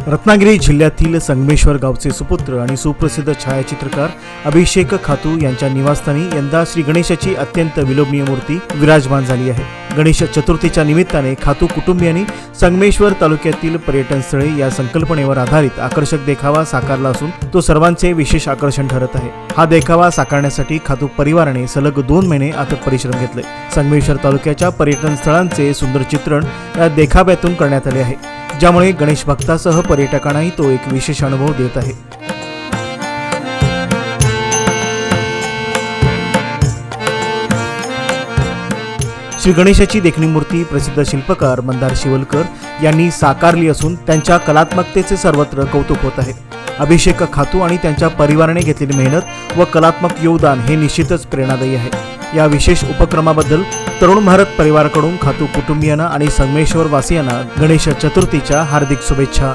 रत्नागिरी जिल्ह्यातील संगमेश्वर गावचे सुपुत्र आणि सुप्रसिद्ध छायाचित्रकार अभिषेक खातू यांच्या निवासस्थानी यंदा श्री गणेशाची अत्यंत विलोभनीय मूर्ती विराजमान झाली आहे। गणेश चतुर्थीच्या निमित्ताने खातू कुटुंबियांनी संगमेश्वर तालुक्यातील पर्यटन स्थळे या संकल्पनेवर आधारित आकर्षक देखावा साकारला असून तो सर्वांचे विशेष आकर्षण ठरत आहे। हा देखावा साकारण्यासाठी खातू परिवाराने सलग 2 महिने अथक परिश्रम घेतले। संगमेश्वर तालुक्याच्या पर्यटन स्थळांचे सुंदर चित्रण या देखाव्यातून करण्यात आले आहे, ज्यामुळे गणेश भक्तासह पर्यटकांनाही तो एक विशेष अनुभव देत आहे। श्री गणेशाची देखणी मूर्ती प्रसिद्ध शिल्पकार मंदार शिवलकर यांनी साकारली असून त्यांच्या कलात्मकतेचे सर्वत्र कौतुक होत आहे। अभिषेक खातू आणि त्यांच्या परिवाराने घेतलेली मेहनत व कलात्मक योगदान हे निश्चितच प्रेरणादायी आहे। या विशेष उपक्रमाबद्दल तरुण भारत परिवाराकडून खातू कुटुंबियांना आणि संगमेश्वर वासियांना गणेश चतुर्थीच्या हार्दिक शुभेच्छा।